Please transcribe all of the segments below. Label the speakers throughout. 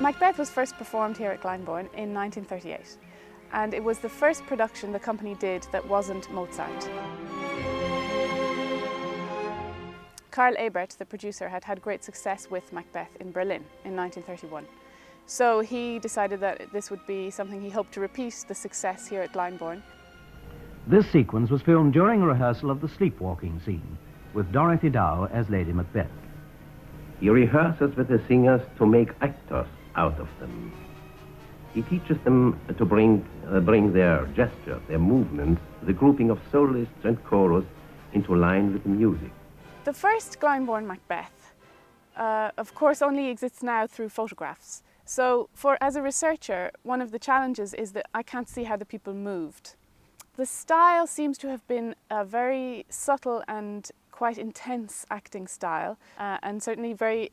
Speaker 1: Macbeth was first performed here at Glyndebourne in 1938, and it was the first production the company did that wasn't Mozart. Karl Ebert, the producer, had had great success with Macbeth in Berlin in 1931. So he decided that this would be something he hoped to repeat the success here at Glyndebourne.
Speaker 2: This sequence was filmed during a rehearsal of the sleepwalking scene, with Dorothy Dow as Lady Macbeth.
Speaker 3: He rehearses with the singers to make actors out of them. He teaches them to bring their gestures, their movements, the grouping of soloists and chorus into line with the music.
Speaker 1: The first Glyndebourne Macbeth, of course, only exists now through photographs. So as a researcher, one of the challenges is that I can't see how the people moved. The style seems to have been a very subtle and quite intense acting style, and certainly very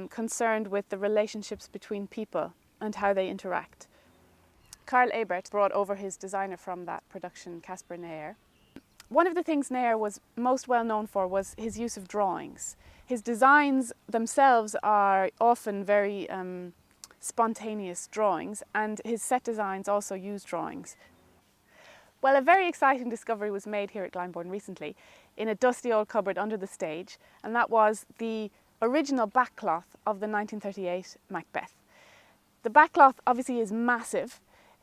Speaker 1: concerned with the relationships between people and how they interact. Karl Ebert brought over his designer from that production, Caspar Neher. One of the things Neher was most well known for was his use of drawings. His designs themselves are often very spontaneous drawings, and his set designs also use drawings. Well, a very exciting discovery was made here at Glyndebourne recently in a dusty old cupboard under the stage, and that was the original backcloth of the 1938 Macbeth. The backcloth obviously is massive.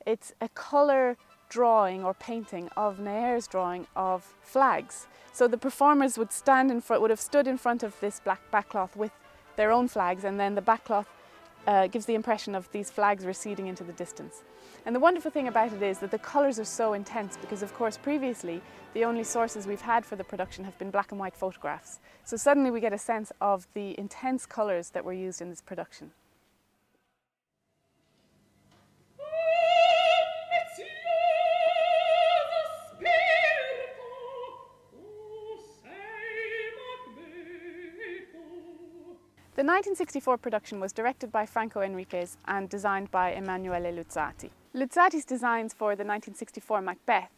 Speaker 1: It's a colour drawing or painting of Neher's drawing of flags. So the performers would have stood in front of this black backcloth with their own flags, and then the backcloth gives the impression of these flags receding into the distance. And the wonderful thing about it is that the colours are so intense because, of course, previously the only sources we've had for the production have been black and white photographs. So suddenly we get a sense of the intense colours that were used in this production. The 1964 production was directed by Franco Enriquez and designed by Emanuele Luzzati. Luzzati's designs for the 1964 Macbeth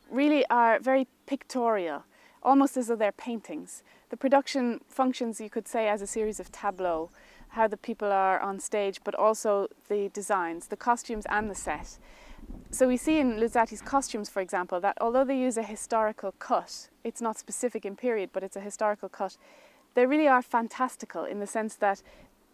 Speaker 1: really are very pictorial, almost as though they're paintings. The production functions, you could say, as a series of tableaux, how the people are on stage, but also the designs, the costumes and the set. So we see in Luzzati's costumes, for example, that although they use a historical cut, it's not specific in period, but it's a historical cut, they really are fantastical in the sense that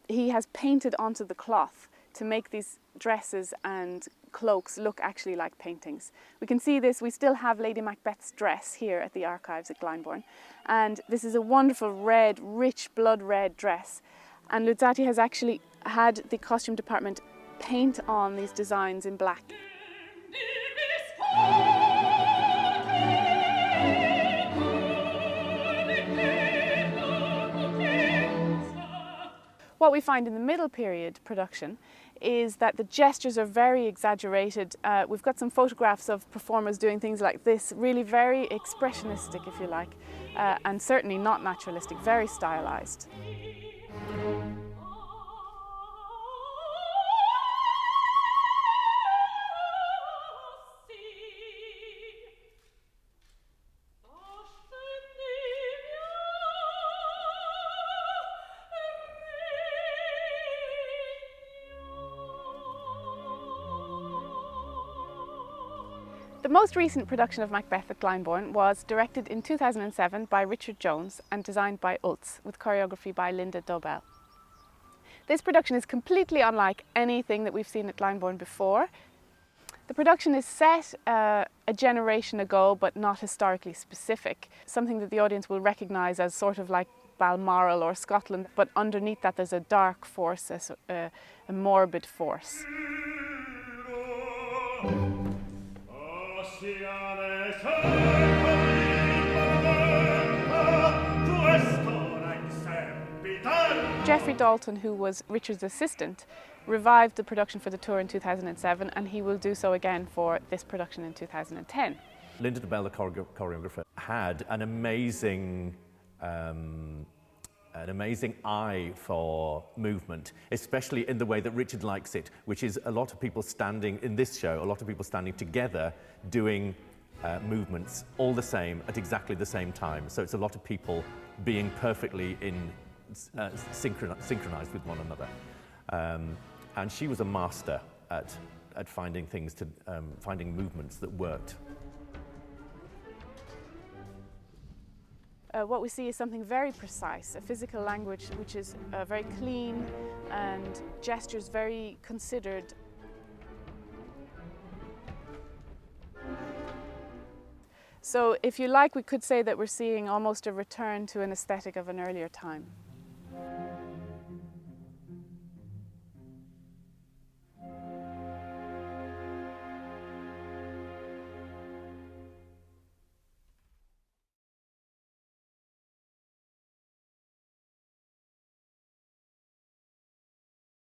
Speaker 1: he has painted onto the cloth to make these dresses and cloaks look actually like paintings. We can see this, we still have Lady Macbeth's dress here at the archives at Glyndebourne, and this is a wonderful red, rich blood red dress, and Luzzati has actually had the costume department paint on these designs in black. What we find in the middle period production is that the gestures are very exaggerated. We've got some photographs of performers doing things like this, really very expressionistic, if you like, and certainly not naturalistic, very stylized. The most recent production of Macbeth at Glyndebourne was directed in 2007 by Richard Jones and designed by Ulz, with choreography by Linda Dobell. This production is completely unlike anything that we've seen at Glyndebourne before. The production is set a generation ago, but not historically specific, something that the audience will recognise as sort of like Balmoral or Scotland, but underneath that there's a dark force, a morbid force. Geoffrey Dalton, who was Richard's assistant, revived the production for the tour in 2007, and he will do so again for this production in 2010.
Speaker 4: Linda Dobell, the choreographer, had an amazing eye for movement, especially in the way that Richard likes it, which is a lot of people standing in this show, a lot of people standing together doing movements all the same at exactly the same time. So it's a lot of people being perfectly synchronized with one another. And she was a master at finding things to, finding movements that worked.
Speaker 1: What we see is something very precise, a physical language which is very clean and gestures very considered. So if you like, we could say that we're seeing almost a return to an aesthetic of an earlier time.